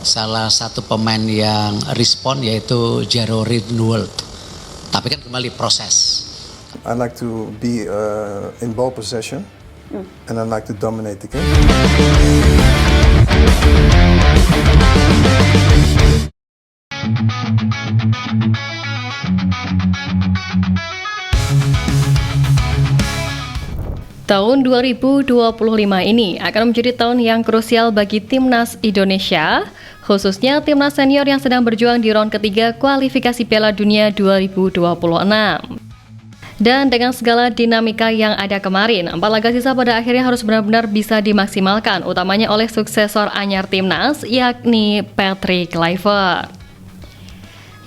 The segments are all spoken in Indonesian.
salah satu pemain yang respon yaitu Jero Ridnold. Tapi kan kembali proses. I like to be in ball possession and I like to dominate the game. Tahun 2025 ini akan menjadi tahun yang krusial bagi Timnas Indonesia, khususnya Timnas senior yang sedang berjuang di round ketiga kualifikasi Piala Dunia 2026. Dan dengan segala dinamika yang ada kemarin, 4 laga sisa pada akhirnya harus benar-benar bisa dimaksimalkan, utamanya oleh suksesor anyar Timnas, yakni Patrick Kluivert.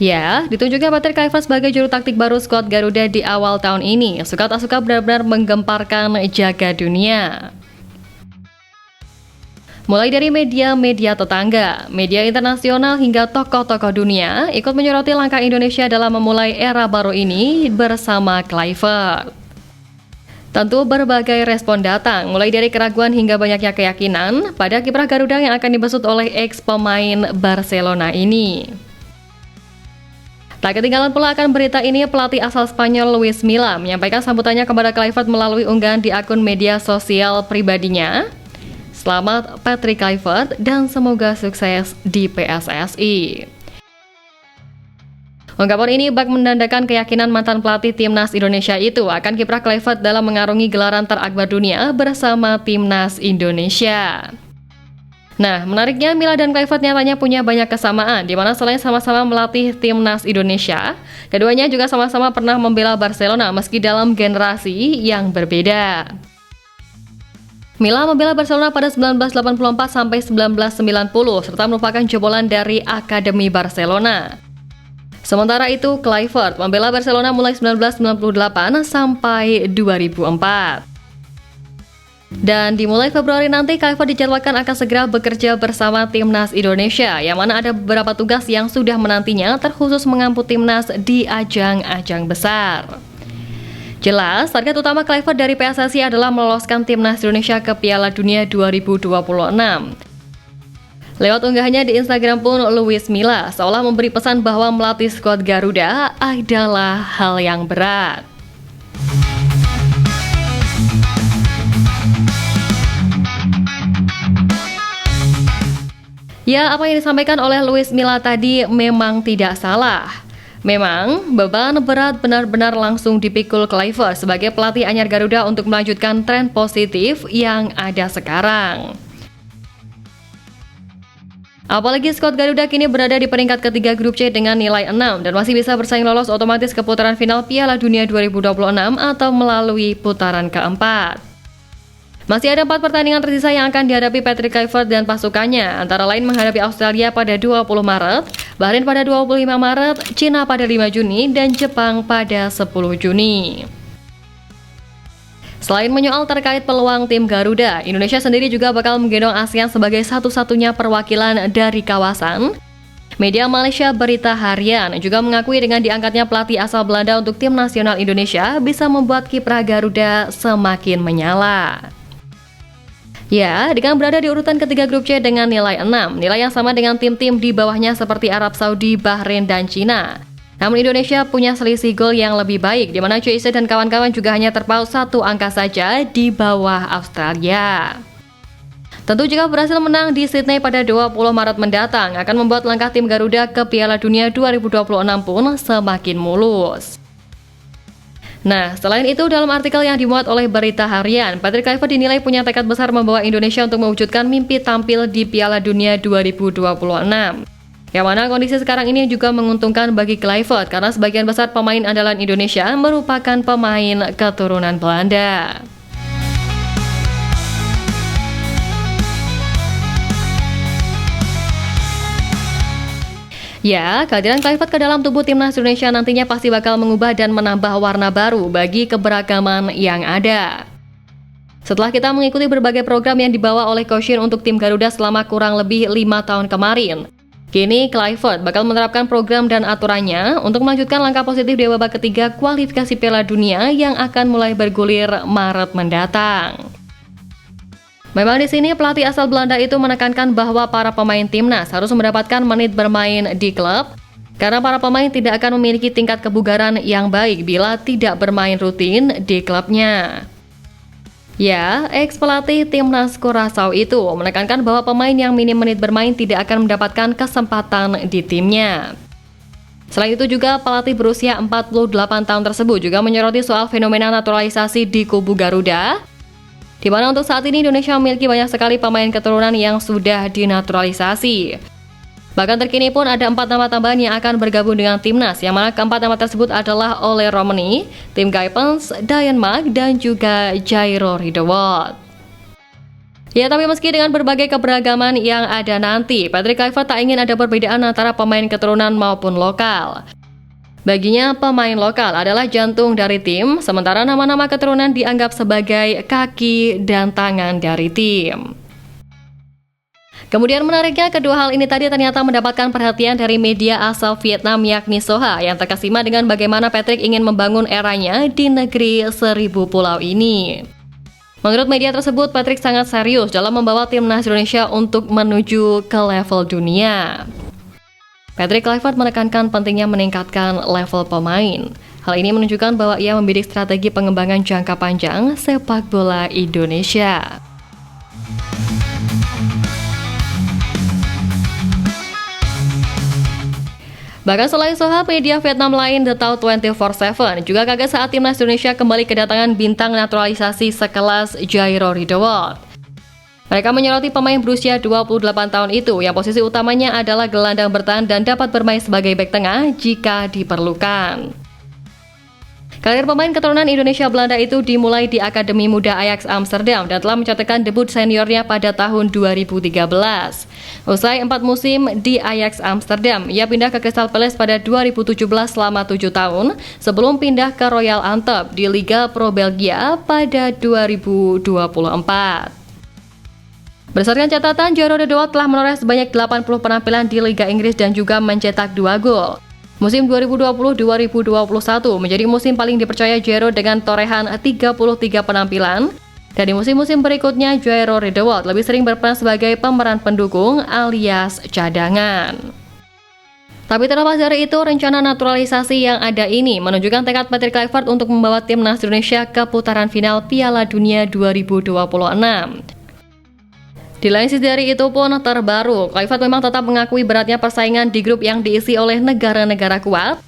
Ya, ditunjuknya Patrick Kluivert sebagai juru taktik baru skuad Garuda di awal tahun ini, suka tak suka benar-benar menggemparkan jagat dunia. Mulai dari media-media tetangga, media internasional hingga tokoh-tokoh dunia ikut menyoroti langkah Indonesia dalam memulai era baru ini bersama Kluivert. Tentu berbagai respon datang, mulai dari keraguan hingga banyaknya keyakinan pada kiprah Garuda yang akan dibesut oleh ex-pemain Barcelona ini. Tak ketinggalan pula akan berita ini, pelatih asal Spanyol Luis Milla menyampaikan sambutannya kepada Kluivert melalui unggahan di akun media sosial pribadinya. Selamat Patrick Kluivert dan semoga sukses di PSSI. Ungkapan ini bak menandakan keyakinan mantan pelatih Timnas Indonesia itu akan kiprah Kluivert dalam mengarungi gelaran terakbar dunia bersama Timnas Indonesia. Nah, menariknya Milla dan Kluivert nyatanya punya banyak kesamaan, di mana selain sama-sama melatih Timnas Indonesia, keduanya juga sama-sama pernah membela Barcelona meski dalam generasi yang berbeda. Milla membela Barcelona pada 1984 sampai 1990 serta merupakan jebolan dari Akademi Barcelona. Sementara itu, Kluivert membela Barcelona mulai 1998 sampai 2004. Dan dimulai Februari nanti, Kluivert dijadwalkan akan segera bekerja bersama Timnas Indonesia, yang mana ada beberapa tugas yang sudah menantinya, terkhusus mengampu Timnas di ajang-ajang besar. Jelas, target utama Kluivert dari PSSI adalah meloloskan Timnas Indonesia ke Piala Dunia 2026. Lewat unggahannya di Instagram pun, Luis Milla seolah memberi pesan bahwa melatih skuad Garuda adalah hal yang berat. Ya, apa yang disampaikan oleh Luis Milla tadi memang tidak salah. Memang, beban berat benar-benar langsung dipikul Kluivert sebagai pelatih anyar Garuda untuk melanjutkan tren positif yang ada sekarang. Apalagi skuad Garuda kini berada di peringkat ketiga grup C dengan nilai 6 dan masih bisa bersaing lolos otomatis ke putaran final Piala Dunia 2026 atau melalui putaran keempat. Masih ada 4 pertandingan tersisa yang akan dihadapi Patrick Kluivert dan pasukannya, antara lain menghadapi Australia pada 20 Maret, Bahrain pada 25 Maret, Cina pada 5 Juni, dan Jepang pada 10 Juni. Selain menyoal terkait peluang tim Garuda, Indonesia sendiri juga bakal menggendong ASEAN sebagai satu-satunya perwakilan dari kawasan. Media Malaysia Berita Harian juga mengakui dengan diangkatnya pelatih asal Belanda untuk tim nasional Indonesia bisa membuat kiprah Garuda semakin menyala. Ya, dengan berada di urutan ketiga grup C dengan nilai 6, nilai yang sama dengan tim-tim di bawahnya seperti Arab Saudi, Bahrain, dan Cina. Namun Indonesia punya selisih gol yang lebih baik, di mana CIC dan kawan-kawan juga hanya terpaut 1 angka saja di bawah Australia. Tentu jika berhasil menang di Sydney pada 20 Maret mendatang, akan membuat langkah tim Garuda ke Piala Dunia 2026 pun semakin mulus. Nah, selain itu dalam artikel yang dimuat oleh Berita Harian, Patrick Kluivert dinilai punya tekad besar membawa Indonesia untuk mewujudkan mimpi tampil di Piala Dunia 2026. Yang mana kondisi sekarang ini juga menguntungkan bagi Kluivert karena sebagian besar pemain andalan Indonesia merupakan pemain keturunan Belanda. Ya, kehadiran Kluivert ke dalam tubuh Timnas Indonesia nantinya pasti bakal mengubah dan menambah warna baru bagi keberagaman yang ada. Setelah kita mengikuti berbagai program yang dibawa oleh Coach Shin untuk tim Garuda selama kurang lebih 5 tahun kemarin, kini Kluivert bakal menerapkan program dan aturannya untuk melanjutkan langkah positif di babak ketiga kualifikasi Piala Dunia yang akan mulai bergulir Maret mendatang. Memang di sini pelatih asal Belanda itu menekankan bahwa para pemain timnas harus mendapatkan menit bermain di klub karena para pemain tidak akan memiliki tingkat kebugaran yang baik bila tidak bermain rutin di klubnya. Ya, ex-pelatih timnas Curaçao itu menekankan bahwa pemain yang minim menit bermain tidak akan mendapatkan kesempatan di timnya. Selain itu juga pelatih berusia 48 tahun tersebut juga menyoroti soal fenomena naturalisasi di kubu Garuda, di mana untuk saat ini Indonesia memiliki banyak sekali pemain keturunan yang sudah dinaturalisasi. Bahkan terkini pun ada 4 nama tambahan yang akan bergabung dengan timnas, yang mana keempat nama tersebut adalah Ole Romani, Tim Kuipers, Dian Mack, dan juga Jairo Riedewald. Ya, tapi meski dengan berbagai keberagaman yang ada nanti, Patrick Kluivert tak ingin ada perbedaan antara pemain keturunan maupun lokal. Baginya, pemain lokal adalah jantung dari tim, sementara nama-nama keturunan dianggap sebagai kaki dan tangan dari tim. Kemudian menariknya, kedua hal ini tadi ternyata mendapatkan perhatian dari media asal Vietnam yakni Soha, yang terkesima dengan bagaimana Patrick ingin membangun eranya di negeri 1000 pulau ini. Menurut media tersebut, Patrick sangat serius dalam membawa timnas Indonesia untuk menuju ke level dunia. Patrick Kluivert menekankan pentingnya meningkatkan level pemain. Hal ini menunjukkan bahwa ia membidik strategi pengembangan jangka panjang sepak bola Indonesia. Bahkan selain Soha, media Vietnam lain The Tau 24/7 juga kaget saat timnas Indonesia kembali kedatangan bintang naturalisasi sekelas Jairo Riedewald. Mereka menyoroti pemain berusia 28 tahun itu yang posisi utamanya adalah gelandang bertahan dan dapat bermain sebagai bek tengah jika diperlukan. Karir pemain keturunan Indonesia Belanda itu dimulai di Akademi Muda Ajax Amsterdam dan telah mencatatkan debut seniornya pada tahun 2013. Usai 4 musim di Ajax Amsterdam, ia pindah ke Crystal Palace pada 2017 selama 7 tahun sebelum pindah ke Royal Antwerp di Liga Pro Belgia pada 2024. Berdasarkan catatan, Jairo Riedewald telah menoreh sebanyak 80 penampilan di Liga Inggris dan juga mencetak 2 gol. Musim 2020-2021 menjadi musim paling dipercaya Jairo dengan torehan 33 penampilan. Dan di musim-musim berikutnya, Jairo Riedewald lebih sering berperan sebagai pemeran pendukung alias cadangan. Tapi terlepas dari itu, rencana naturalisasi yang ada ini menunjukkan tekad Patrick Kluivert untuk membawa timnas Indonesia ke putaran final Piala Dunia 2026. Di lain sisi dari itu pun terbaru, Kluivert memang tetap mengakui beratnya persaingan di grup yang diisi oleh negara-negara kuat.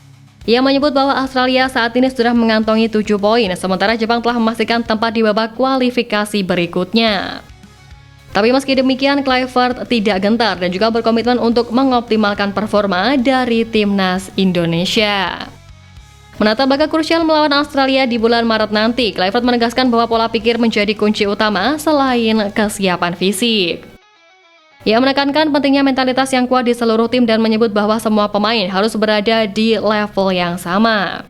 Ia menyebut bahwa Australia saat ini sudah mengantongi 7 poin, sementara Jepang telah memastikan tempat di babak kualifikasi berikutnya. Tapi meski demikian, Kluivert tidak gentar dan juga berkomitmen untuk mengoptimalkan performa dari timnas Indonesia. Menata laga krusial melawan Australia di bulan Maret nanti, Kluivert menegaskan bahwa pola pikir menjadi kunci utama selain kesiapan fisik. Ia menekankan pentingnya mentalitas yang kuat di seluruh tim dan menyebut bahwa semua pemain harus berada di level yang sama.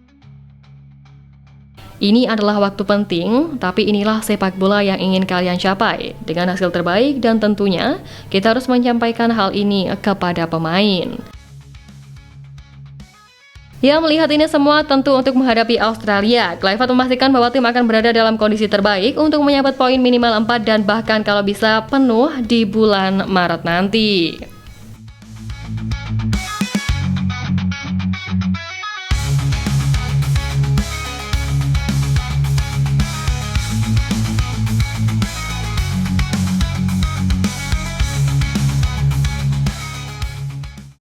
Ini adalah waktu penting, tapi inilah sepak bola yang ingin kalian capai dengan hasil terbaik dan tentunya kita harus menyampaikan hal ini kepada pemain. Yang melihat ini semua tentu untuk menghadapi Australia, Kluivert memastikan bahwa tim akan berada dalam kondisi terbaik untuk menyabet poin minimal 4 dan bahkan kalau bisa penuh di bulan Maret nanti.